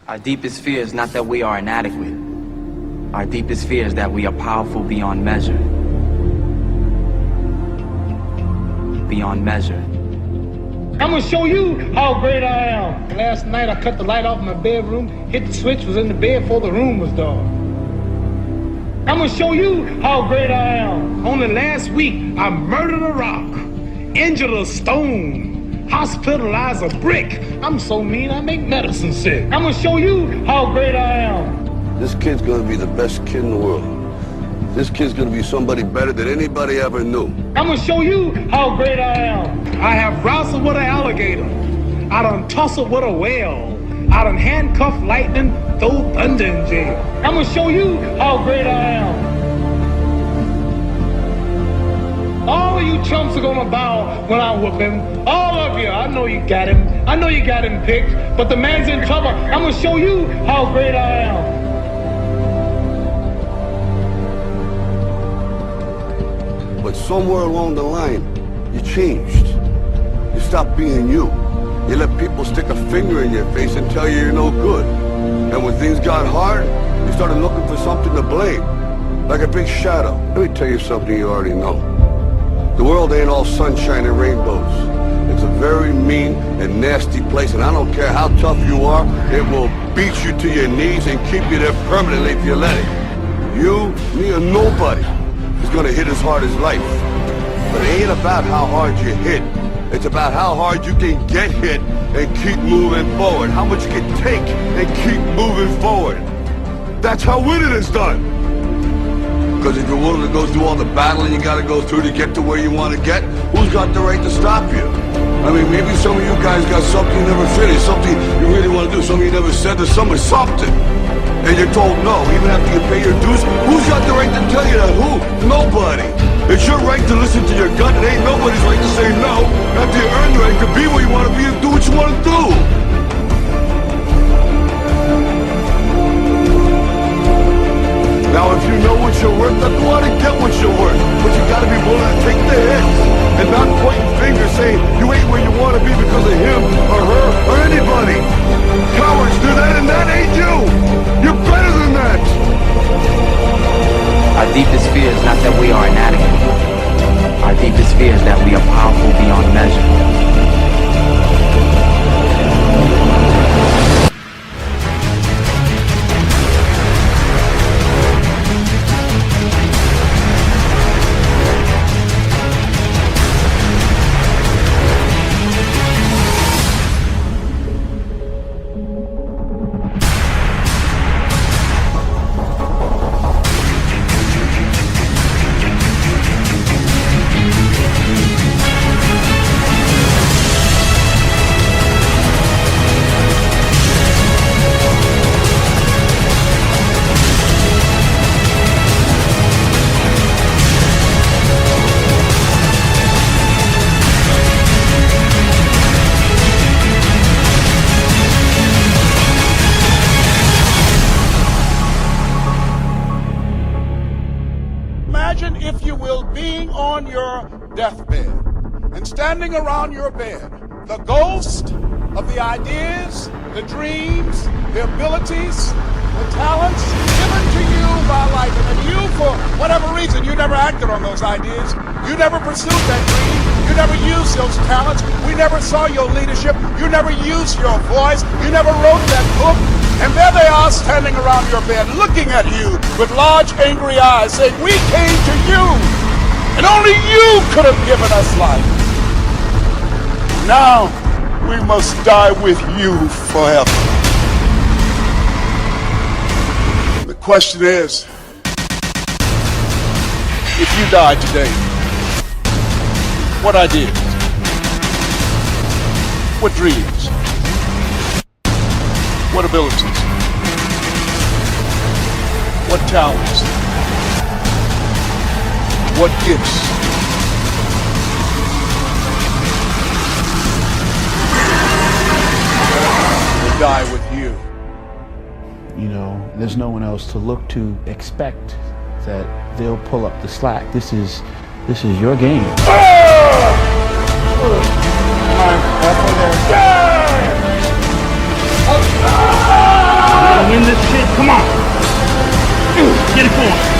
Our deepest fear is not that we are inadequate. Our deepest fear is that we are powerful beyond measure. Beyond measure. I'm gonna show you how great I am. Last night I cut the light off in my bedroom, hit the switch, was in the bed before the room was dark. I'm gonna show you how great I am. Only last week I murdered a rock, injured a stone, hospitalized a brick. I'm so mean I make medicine sick. I'm gonna show you how great I am. This kid's gonna be the best kid in the world. This kid's gonna be somebody better than anybody ever knew. I'm gonna show you how great I am. I have wrestled with an alligator. I done tussled with a whale. I done handcuffed lightning, throw thunder in jail. I'm gonna show you how great I am. All of you chumps are gonna bow when I whoop him. All of you. I know you got him. I know you got him picked, but the man's in trouble. I'm gonna show you how great I am. But somewhere along the line, you changed. You stopped being you. You let people stick a finger in your face and tell you you're no good. And when things got hard, you started looking for something to blame, like a big shadow. Let me tell you something you already know. The world ain't all sunshine and rainbows. It's a very mean and nasty place, and I don't care how tough you are, it will beat you to your knees and keep you there permanently if you let it. You, me, or nobody is gonna hit as hard as life. But it ain't about how hard you hit. It's about how hard you can get hit and keep moving forward. How much you can take and keep moving forward. That's how winning is done. Because if you're willing to go through all the battling you gotta go through to get to where you want to get, who's got the right to stop you? I mean, maybe some of you guys got something you never finished, something you really want to do, something you never said to someone, something. And you're told no, even after you pay your dues. Who's got the right to tell you that? Who? Nobody. It's your right to listen to your gut. It ain't nobody's right to say no. After you earn the right to be where you want to be and do what you want to do. Now, if you know what you're worth, then go out and get what you're worth. But you gotta be willing to take the hits and not pointing fingers saying you ain't where you want to be because of him or her or anybody. Cowards do that, and that ain't you. You're better than that. Our deepest fear is not that we are inadequate. Our deepest fear is that we are powerful beyond measure. Imagine, if you will, being on your deathbed and standing around your bed, the ghost of the ideas, the dreams, the abilities, the talents given to you by life, and then you, for whatever reason, you never acted on those ideas, you never pursued that dream, you never used those talents, we never saw your leadership, you never used your voice, you never wrote that book. And there they are standing around your bed looking at you with large angry eyes saying, we came to you and only you could have given us life. Now we must die with you forever. The question is, if you died today, what ideas? What dreams? What abilities? What talents? What gifts? Will die with you. You know, there's no one else to look to expect that they'll pull up the slack. This is your game. Halfway there. Get it going.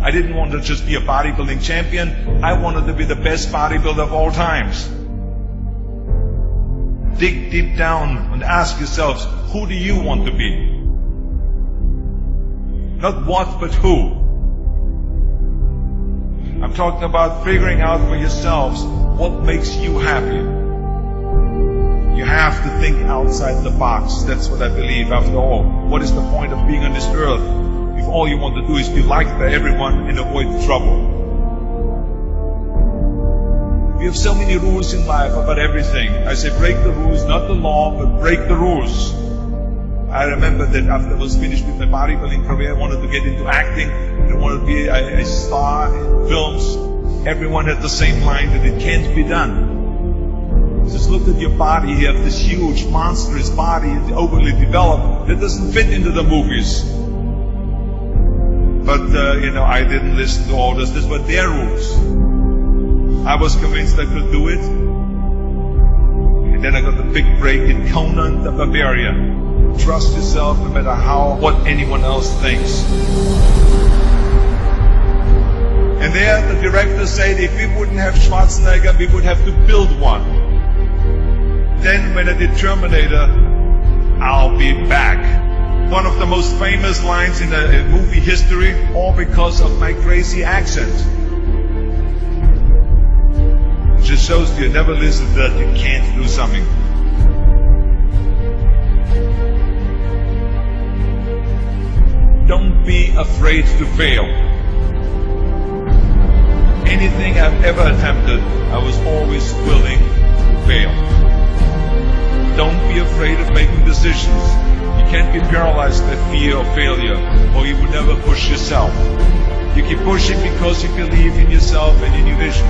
I didn't want to just be a bodybuilding champion. I wanted to be the best bodybuilder of all times. Dig deep down and ask yourselves, who do you want to be? Not what, but who. I'm talking about figuring out for yourselves what makes you happy. You have to think outside the box. That's what I believe. After all, what is the point of being on this earth if all you want to do is be liked by everyone and avoid trouble? We have so many rules in life about everything. I say break the rules, not the law, but break the rules. I remember that after I was finished with my bodybuilding career, I wanted to get into acting. I wanted to be a star in films. Everyone had the same line that it can't be done. Just look at your body. You have this huge, monstrous body, overly developed, that doesn't fit into the movies. But, I didn't listen to all this. These were their rules. I was convinced I could do it. And then I got the big break in Conan the Barbarian. Trust yourself no matter what anyone else thinks. And there the director said if we wouldn't have Schwarzenegger, we would have to build one. Then when I did Terminator, I'll be back. One of the most famous lines in movie history, all because of my crazy accent. It just shows you never listen that you can't do something. Don't be afraid to fail. Anything I've ever attempted, I was always willing to fail. Don't be afraid of making decisions. You can't be paralyzed by fear of failure, or you will never push yourself. You keep pushing because you believe in yourself and in your vision.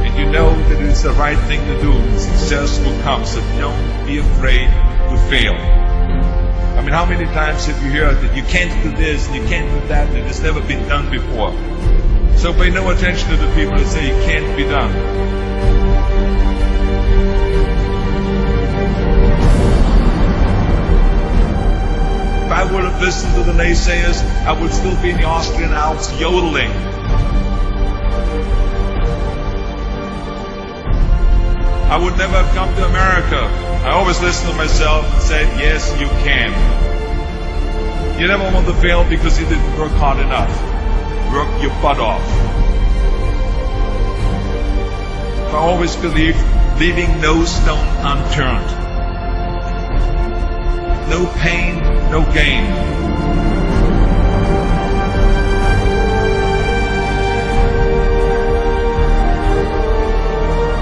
And you know that it's the right thing to do, and success will come, so don't be afraid to fail. I mean, how many times have you heard that you can't do this, and you can't do that, and it's never been done before? So pay no attention to the people that say it can't be done. If I would have listened to the naysayers, I would still be in the Austrian Alps yodeling. I would never have come to America. I always listened to myself and said, yes, you can. You never want to fail because you didn't work hard enough. Work your butt off. I always believed leaving no stone unturned. No pain, no gain.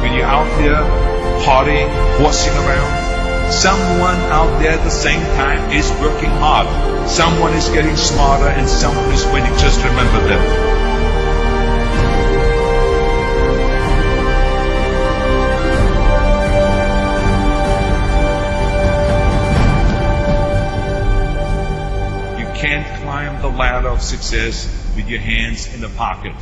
When you're out there partying, horsing around, someone out there at the same time is working hard. Someone is getting smarter and someone is winning. Just remember that. Can't climb the ladder of success with your hands in the pocket.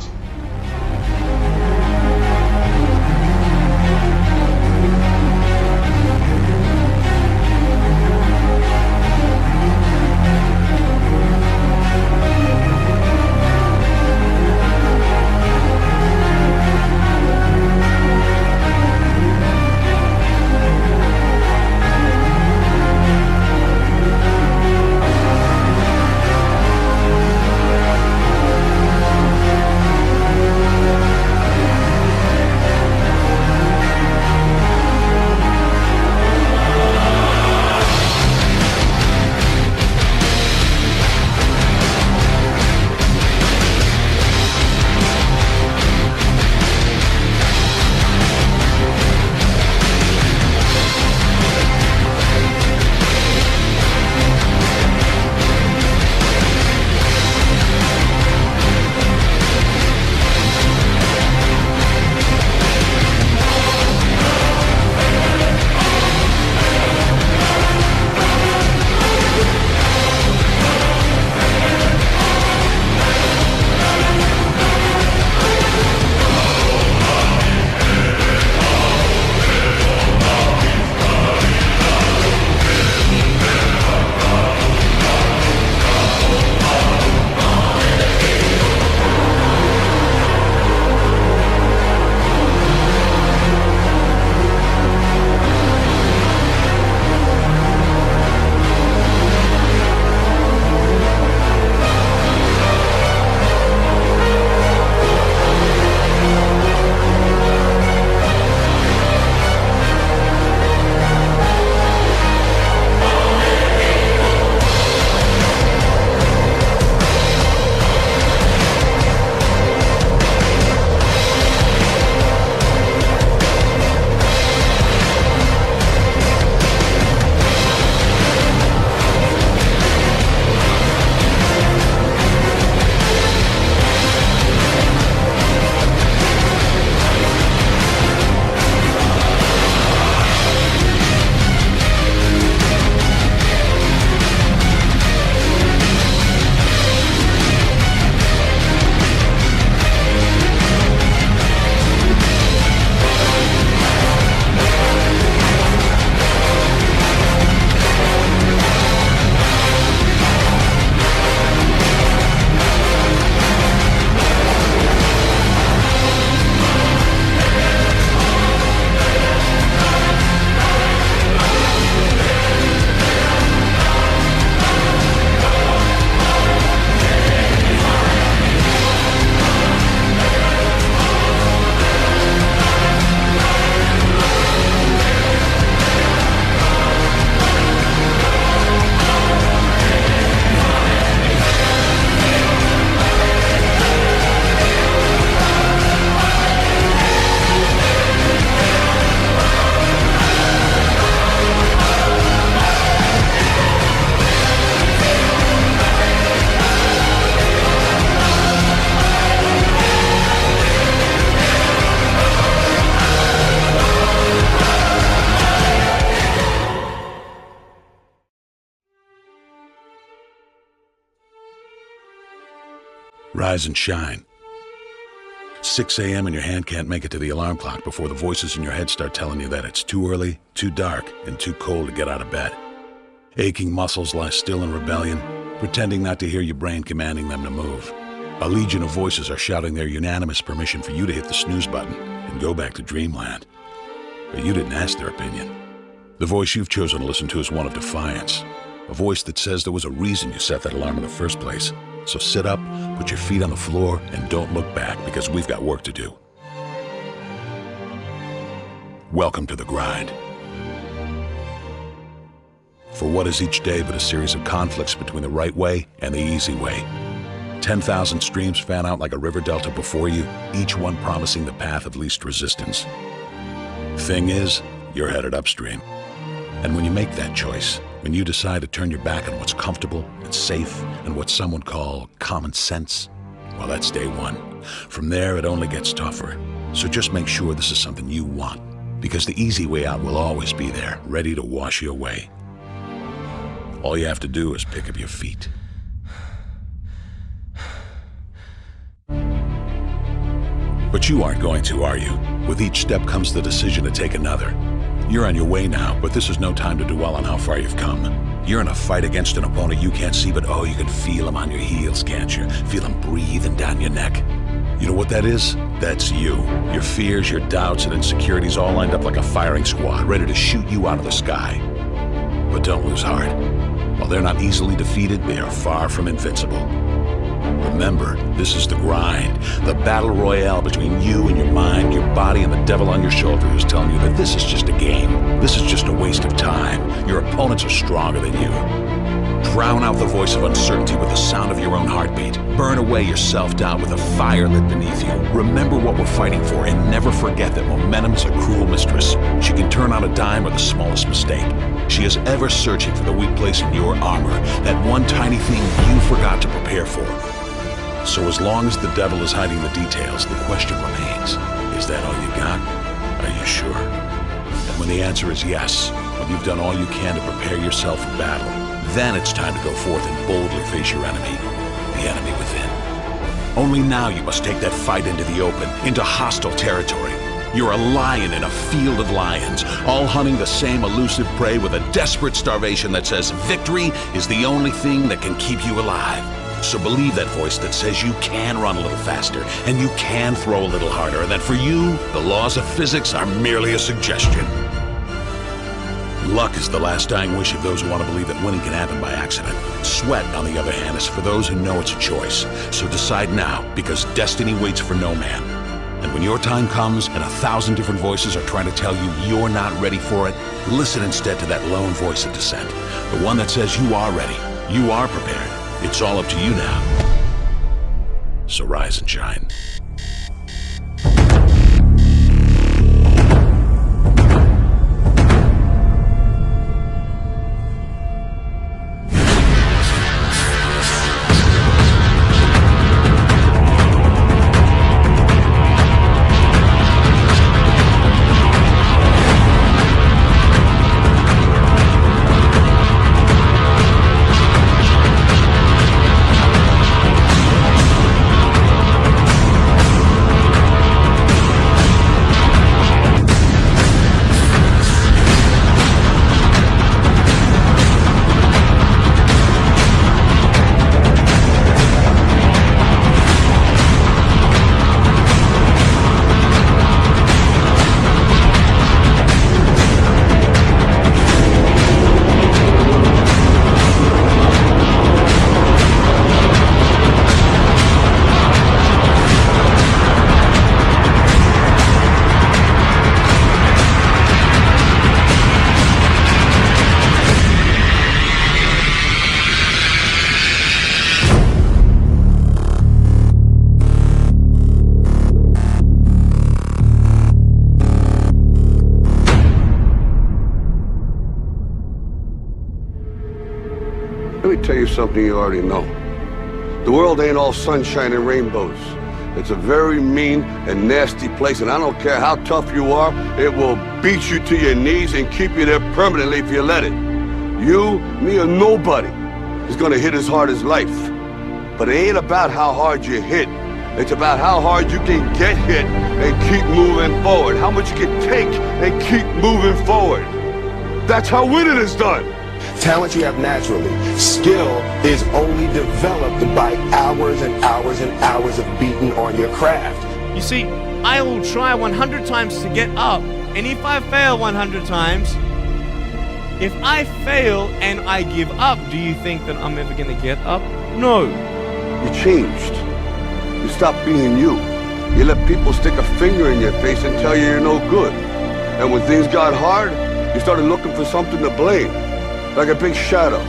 Rise and shine. 6 a.m. and your hand can't make it to the alarm clock before the voices in your head start telling you that it's too early, too dark, and too cold to get out of bed. Aching muscles lie still in rebellion, pretending not to hear your brain commanding them to move. A legion of voices are shouting their unanimous permission for you to hit the snooze button and go back to dreamland. But you didn't ask their opinion. The voice you've chosen to listen to is one of defiance. A voice that says there was a reason you set that alarm in the first place. So sit up, put your feet on the floor, and don't look back, because we've got work to do. Welcome to the grind. For what is each day but a series of conflicts between the right way and the easy way? 10,000 streams fan out like a river delta before you, each one promising the path of least resistance. Thing is, you're headed upstream. And when you make that choice, when you decide to turn your back on what's comfortable and safe and what some would call common sense, well, that's day one. From there, it only gets tougher. So just make sure this is something you want, because the easy way out will always be there, ready to wash you away. All you have to do is pick up your feet. But you aren't going to, are you? With each step comes the decision to take another. You're on your way now, but this is no time to dwell on how far you've come. You're in a fight against an opponent you can't see, but oh, you can feel him on your heels, can't you? Feel him breathing down your neck. You know what that is? That's you. Your fears, your doubts, and insecurities all lined up like a firing squad, ready to shoot you out of the sky. But don't lose heart. While they're not easily defeated, they are far from invincible. Remember, this is the grind, the battle royale between you and your mind, your body, and the devil on your shoulder who's telling you that this is just a game. This is just a waste of time. Your opponents are stronger than you. Drown out the voice of uncertainty with the sound of your own heartbeat. Burn away your self-doubt with a fire lit beneath you. Remember what we're fighting for, and never forget that momentum is a cruel mistress. She can turn on a dime with the smallest mistake. She is ever searching for the weak place in your armor, that one tiny thing you forgot to prepare for. So as long as the devil is hiding the details, the question remains, is that all you got? Are you sure? And when the answer is yes, when you've done all you can to prepare yourself for battle, then it's time to go forth and boldly face your enemy, the enemy within. Only now you must take that fight into the open, into hostile territory. You're a lion in a field of lions, all hunting the same elusive prey with a desperate starvation that says victory is the only thing that can keep you alive. So believe that voice that says you can run a little faster, and you can throw a little harder, and that for you, the laws of physics are merely a suggestion. Luck is the last dying wish of those who want to believe that winning can happen by accident. Sweat, on the other hand, is for those who know it's a choice. So decide now, because destiny waits for no man. And when your time comes and 1,000 different voices are trying to tell you you're not ready for it, listen instead to that lone voice of dissent. The one that says you are ready, you are prepared. It's all up to you now. So rise and shine. Let me tell you something you already know. The world ain't all sunshine and rainbows. It's a very mean and nasty place, and I don't care how tough you are, it will beat you to your knees and keep you there permanently if you let it. You, me, or nobody is gonna hit as hard as life. But it ain't about how hard you hit. It's about how hard you can get hit and keep moving forward. How much you can take and keep moving forward. That's how winning is done. Talent you have naturally. Skill is only developed by hours and hours and hours of beating on your craft. You see, I will try 100 times to get up, and if I fail 100 times, if I fail and I give up, do you think that I'm ever gonna get up? No. You changed. You stopped being you. You let people stick a finger in your face and tell you you're no good. And when things got hard, you started looking for something to blame. Like a big shadow.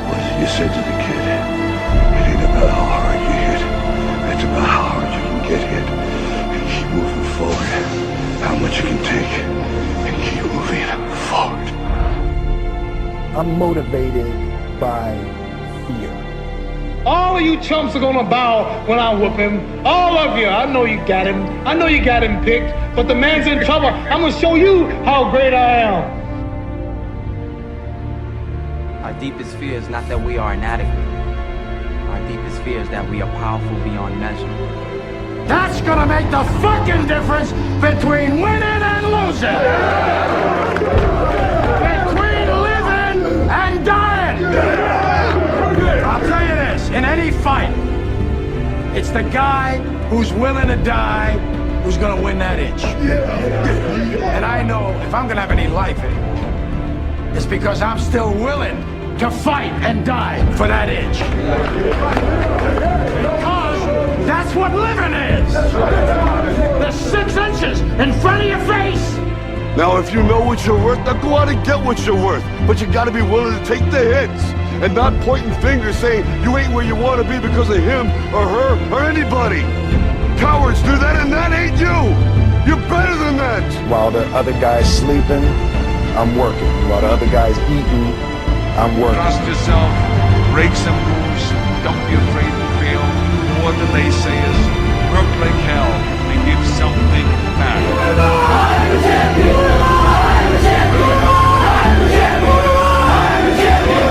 What you said to the kid, it ain't about how hard you hit. It's about how hard you can get hit and keep moving forward. How much you can take and keep moving forward. I'm motivated by fear. All of you chumps are gonna bow when I whoop him. All of you. I know you got him. I know you got him picked. But the man's in trouble. I'm gonna show you how great I am. Our deepest fear is not that we are inadequate. Our deepest fear is that we are powerful beyond measure. That's gonna make the fucking difference between winning and losing. Between living and dying. I'll tell you this, in any fight, it's the guy who's willing to die who's gonna win that itch. And I know if I'm gonna have any life in it, it's because I'm still willing to fight and die for that itch. Because that's what living is. The 6 inches in front of your face. Now if you know what you're worth, now go out and get what you're worth. But you gotta be willing to take the hits. And not pointing fingers saying you ain't where you want to be because of him or her or anybody. Cowards do that and that ain't you. You're better than that. While the other guy's sleeping, I'm working. While the other guy's eating, I'm working. Trust yourself, break some rules, don't be afraid to fail. More than naysayers, work like hell and give something back. I'm a champion! I'm a champion! I'm a champion! I'm a champion!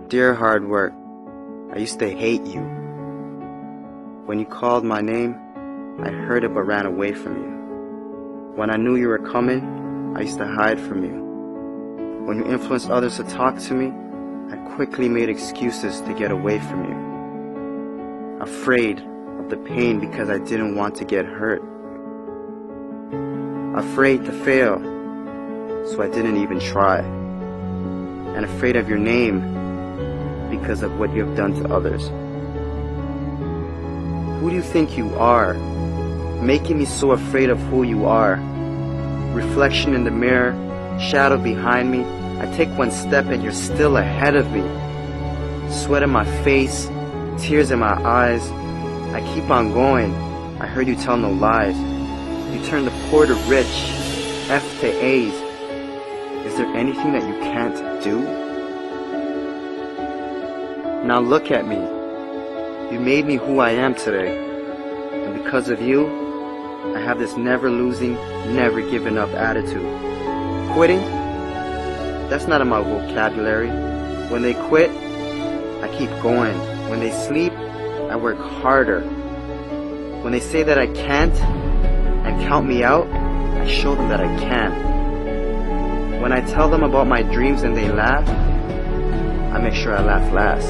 Dear hard work, I used to hate you. When you called my name, I heard it but ran away from you. When I knew you were coming, I used to hide from you. When you influenced others to talk to me, I quickly made excuses to get away from you. Afraid of the pain because I didn't want to get hurt. Afraid to fail, so I didn't even try. and afraid of your name because of what you have done to others. Who do you think you are, making me so afraid of who you are? Reflection in the mirror, shadow behind me. I take one step and you're still ahead of me. Sweat in my face, tears in my eyes. I keep on going. I heard you tell no lies. You turn the poor to rich, F to A's. Is there anything that you can't do? Now look at me. You made me who I am today. And because of you, I have this never losing, never giving up attitude. Quitting? That's not in my vocabulary. When they quit, I keep going. When they sleep, I work harder. When they say that I can't and count me out, I show them that I can. When I tell them about my dreams and they laugh, I make sure I laugh last.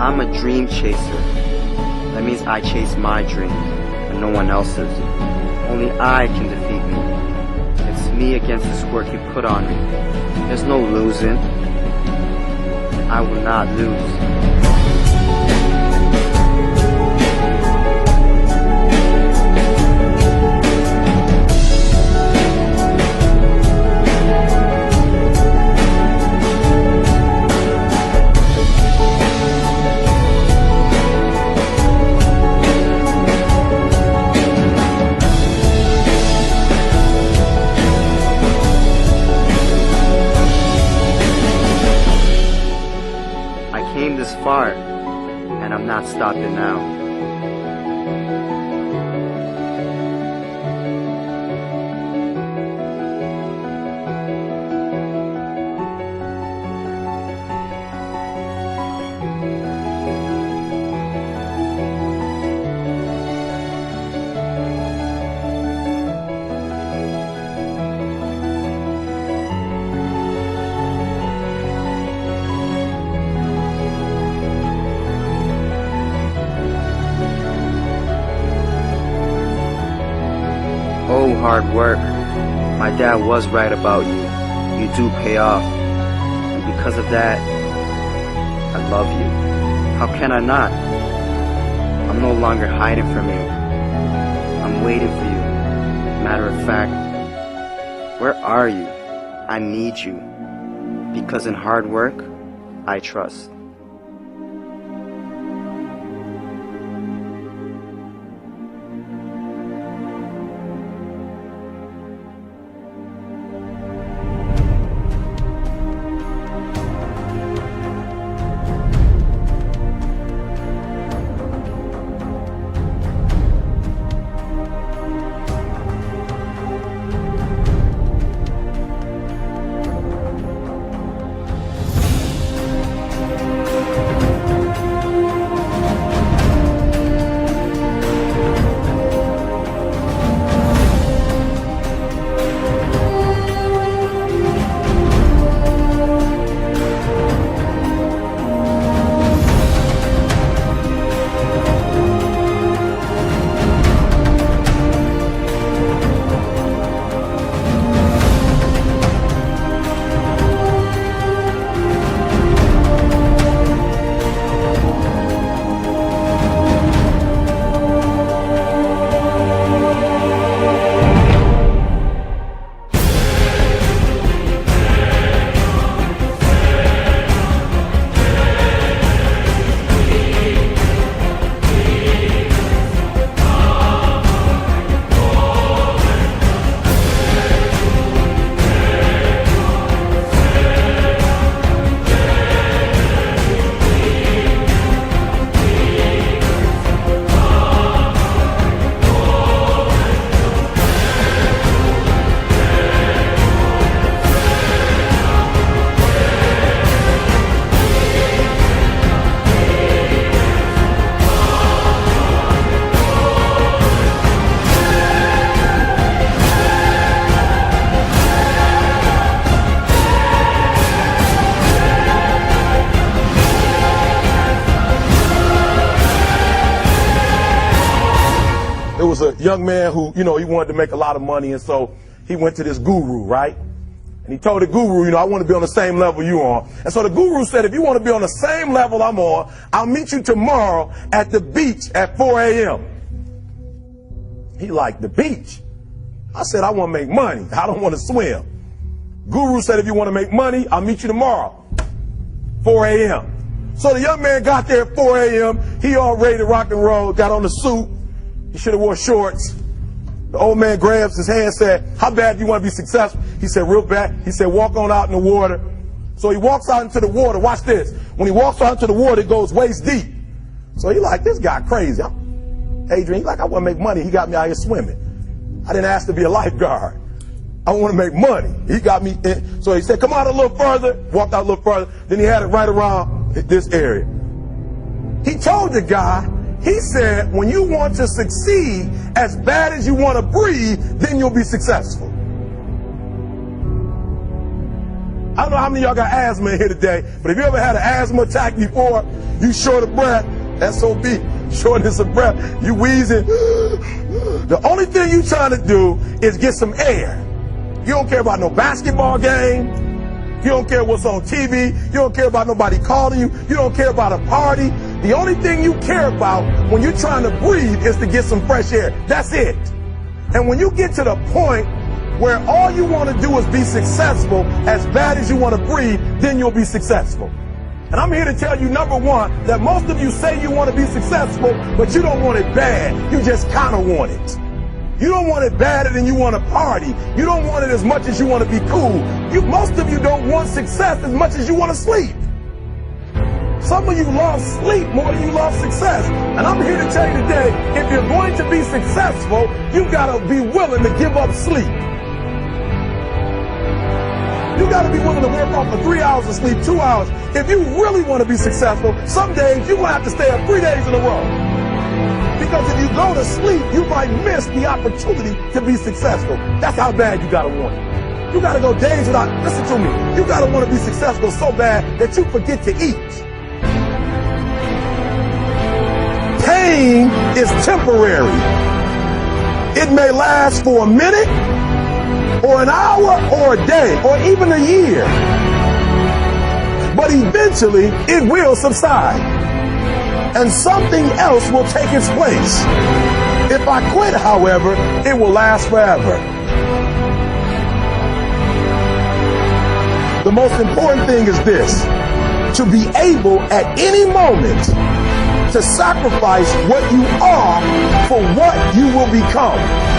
I'm a dream chaser. That means I chase my dream and no one else's. Only I can defeat me. It's me against this work you put on me. There's no losing. I will not lose. Far, and I'm not stopping now. Oh, hard work. My dad was right about you. You do pay off. And because of that, I love you. How can I not? I'm no longer hiding from you. I'm waiting for you. Matter of fact, where are you? I need you. Because in hard work, I trust. was a young man who, he wanted to make a lot of money, and so he went to this guru, right? And he told the guru, you know, I want to be on the same level you on. And so the guru said, if you want to be on the same level I'm on, I'll meet you tomorrow at the beach at 4 a.m. He liked the beach. I said, I want to make money. I don't want to swim. Guru said, if you want to make money, I'll meet you tomorrow, 4 a.m. So the young man got there at 4 a.m. He all ready to rock and roll, got on the suit. He should have wore shorts. The old man grabs his hand and said, how bad do you want to be successful? He said, real bad. He said, walk on out in the water. So he walks out into the water. Watch this. When he walks out into the water, it goes waist deep. So he like, this guy crazy. Adrian, he like, I want to make money. He got me out here swimming. I didn't ask to be a lifeguard. I want to make money. He got me in. So he said, come out a little further. Walked out a little further. Then he had it right around this area. He told the guy, he said, when you want to succeed as bad as you want to breathe, then you'll be successful. I don't know how many of y'all got asthma in here today, but if you ever had an asthma attack before, you short of breath, SOB, shortness of breath, you wheezing. The only thing you trying to do is get some air. You don't care about no basketball game. You don't care what's on TV. You don't care about nobody calling you. You don't care about a party. The only thing you care about when you're trying to breathe is to get some fresh air. That's it. And when you get to the point where all you want to do is be successful as bad as you want to breathe, then you'll be successful. And I'm here to tell you, number one, that most of you say you want to be successful, but you don't want it bad. You just kind of want it. You don't want it badder than you want to party. You don't want it as much as you want to be cool. Most of you don't want success as much as you want to sleep. Some of you love sleep more than you love success. And I'm here to tell you today, if you're going to be successful, you got to be willing to give up sleep. You got to be willing to work off for 3 hours of sleep, 2 hours. If you really want to be successful, some days you're going to have to stay up 3 days in a row. Because if you go to sleep, you might miss the opportunity to be successful. That's how bad you got to want it. You got to go days without, listen to me, you got to want to be successful so bad that you forget to eat. Pain is temporary. It may last for a minute, or an hour, or a day, or even a year. But eventually, it will subside. And something else will take its place. If I quit, however, it will last forever. The most important thing is this: to be able at any moment to sacrifice what you are for what you will become.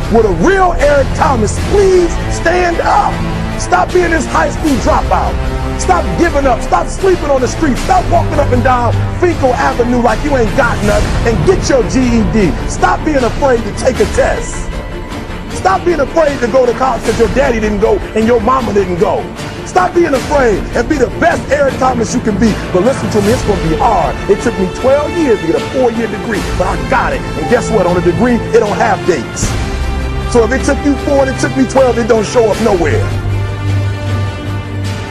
With a real Eric Thomas, please stand up. Stop being this high school dropout. Stop giving up. Stop sleeping on the street. Stop walking up and down Fecal Avenue like you ain't got nothing, and get your GED. Stop being afraid to take a test. Stop being afraid to go to college because your daddy didn't go and your mama didn't go. Stop being afraid and be the best Eric Thomas you can be. But listen to me, it's going to be hard. It took me 12 years to get a 4-year degree, but I got it. And guess what? On a degree, it don't have dates. So if it took you 4 and it took me 12, it don't show up nowhere.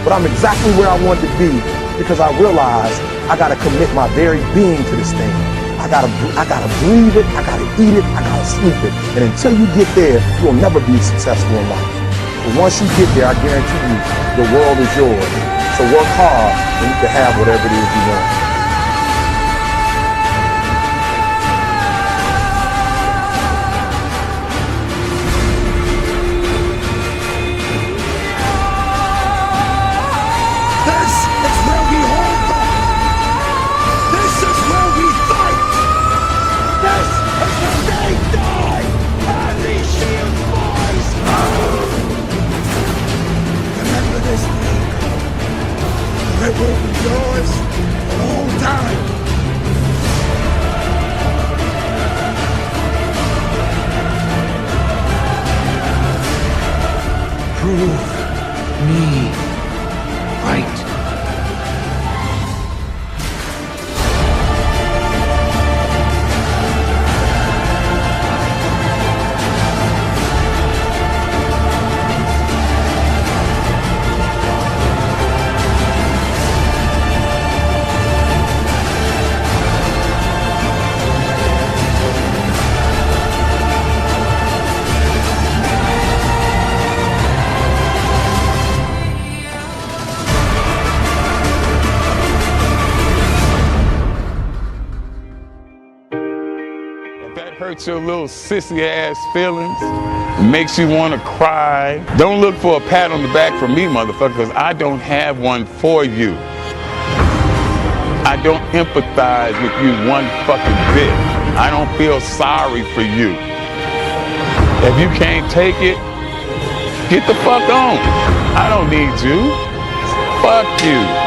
But I'm exactly where I wanted to be because I realized I got to commit my very being to this thing. I gotta breathe it, I gotta eat it, I gotta sleep it. And until you get there, you'll never be successful in life. But once you get there, I guarantee you, the world is yours. So work hard and you can have whatever it is you want. It will be yours. Prove me right. Hurts your little sissy ass feelings, makes you want to cry. Don't look for a pat on the back from me, motherfucker, because I don't have one for you. I don't empathize with you one fucking bit. I don't feel sorry for you. If you can't take it, get the fuck on. I don't need you. Fuck you.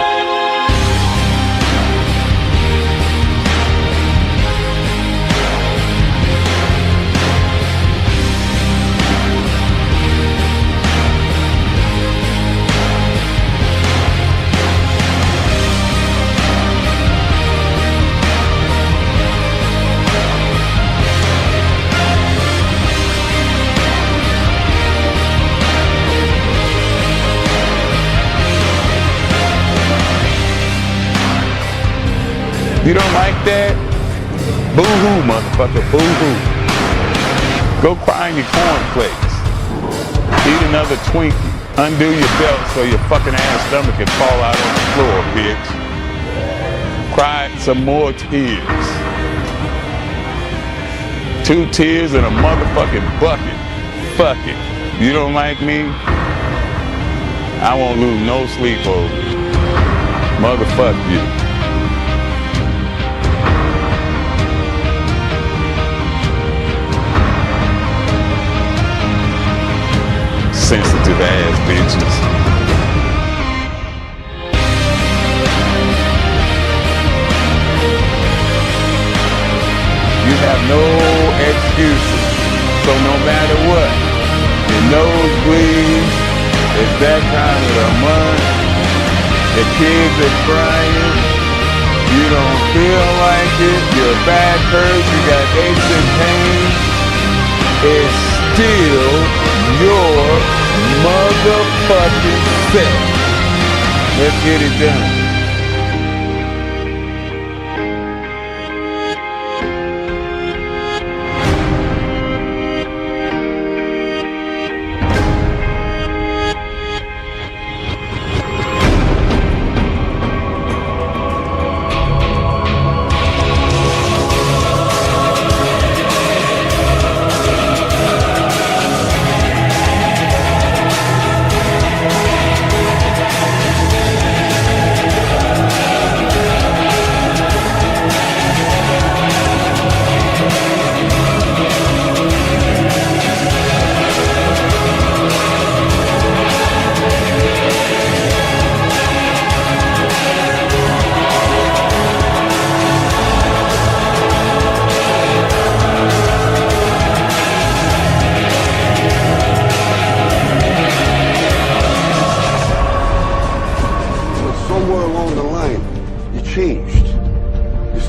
You don't like that? Boo-hoo, motherfucker, boo-hoo. Go cry in your cornflakes. Eat another Twinkie. Undo your belt so your fucking ass stomach can fall out on the floor, bitch. Cry some more tears. 2 tears in a motherfucking bucket. Fuck it. You don't like me? I won't lose no sleep over you. Motherfuck you. Sensitive ass bitches. You have no excuses. So no matter what, your nose bleeds, it's that time of the month, the kids are crying, you don't feel like it, your back hurts, you got aches and pains, it's still your motherfucking set. Let's get it done.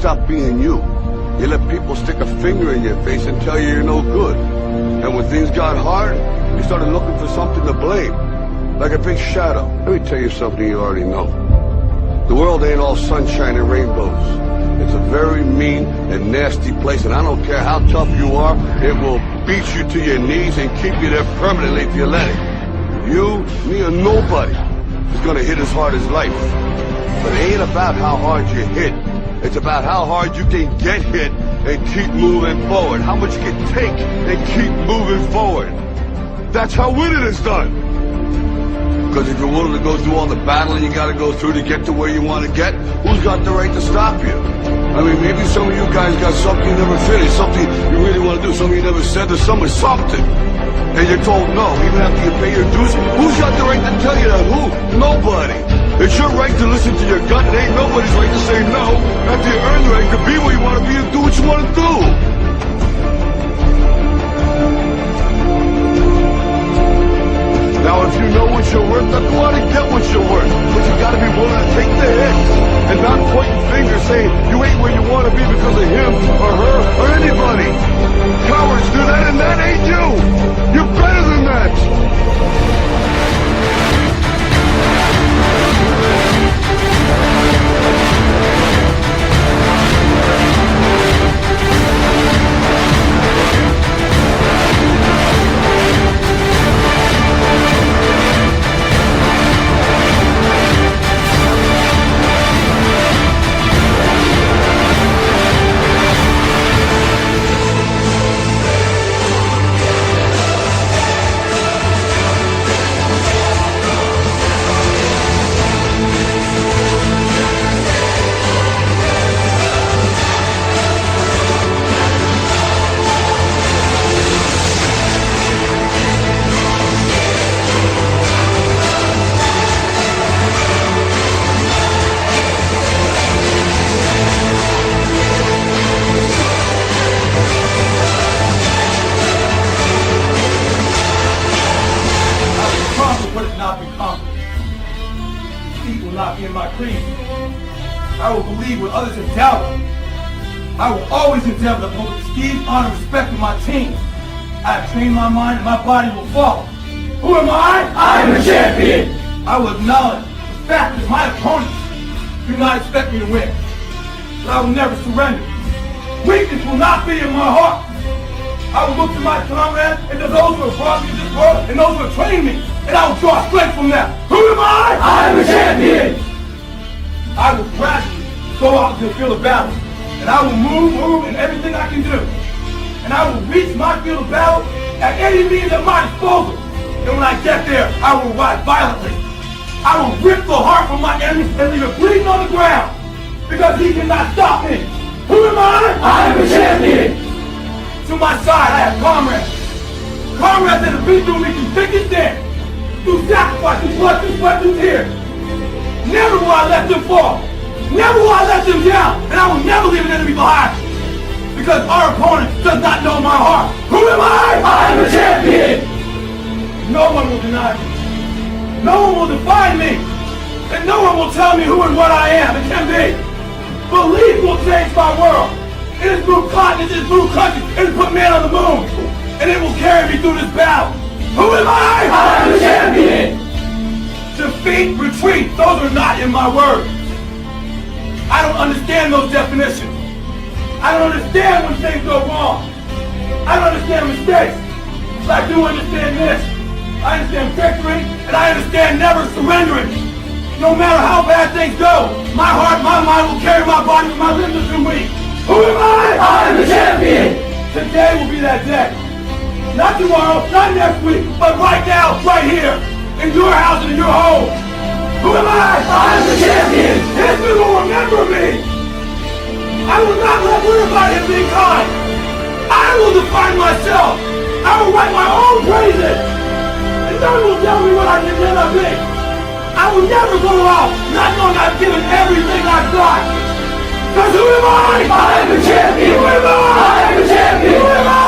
Stop being you. You let people stick a finger in your face and tell you you're no good. And when things got hard, you started looking for something to blame. Like a big shadow. Let me tell you something you already know. The world ain't all sunshine and rainbows. It's a very mean and nasty place, and I don't care how tough you are, it will beat you to your knees and keep you there permanently if you let it. You, me, or nobody is gonna hit as hard as life. But it ain't about how hard you hit. It's about how hard you can get hit and keep moving forward. How much you can take and keep moving forward. That's how winning is done. Because if you're willing to go through all the battling you gotta go through to get to where you want to get, who's got the right to stop you? I mean, maybe some of you guys got something you never finished, something you really want to do, something you never said to someone, something. And you're told no, even after you pay your dues. Who's got the right to tell you that? Who? Nobody. It's your right to listen to your gut. It ain't nobody's right to say no. After you earn the right to be where you want to be and do what you want to do. Now, if you know what you're worth, then go out and get what you're worth. But you gotta be willing to take the hits and not pointing fingers saying you ain't where you want to be because of him or her or anybody. Cowards do that, and that ain't you. You're better than that. I will believe what others have doubted. I will always endeavor to uphold the prestige, honor, and respect of my team. I have trained my mind and my body will follow. Who am I? I am a champion! I will acknowledge the fact that my opponents do not expect me to win. But I will never surrender. Weakness will not be in my heart. I will look to my comrades and to those who have brought me to this world and those who have trained me, and I will draw strength from them. Who am I? I am a champion! I will gradually go out to the field of battle, and I will move in everything I can do. And I will reach my field of battle at any means at my disposal. And when I get there, I will ride violently. I will rip the heart from my enemy and leave it bleeding on the ground, because he cannot stop me. Who am I? I am a champion! To my side, I have comrades. Comrades that have been through me through thick and thin, through sacrifice, through blood, through sweat, through tears. Never will I let them fall. Never will I let them down. And I will never leave an enemy behind. Because our opponent does not know my heart. Who am I? I am a champion! No one will deny me. No one will define me. And no one will tell me who and what I am and can be. Belief will change my world. It has moved continents, it has moved countries, it has put man on the moon. And it will carry me through this battle. Who am I? I am a champion! Defeat, retreat, those are not in my words. I don't understand those definitions. I don't understand when things go wrong. I don't understand mistakes. But I do understand this. I understand victory, and I understand never surrendering. No matter how bad things go, my heart, my mind will carry my body when my limbs are too weak. Who am I? I am the champion! Today will be that day. Not tomorrow, not next week, but right now, right here. In your house and in your home. Who am I? I am the champion! History will remember me! I will not let everybody be kind! I will define myself! I will write my own praises! And no one will tell me what I can never be! I will never go out not knowing I've given everything I've got! Because who am I? I am the champion! Who am I? I am the champion! Who am I?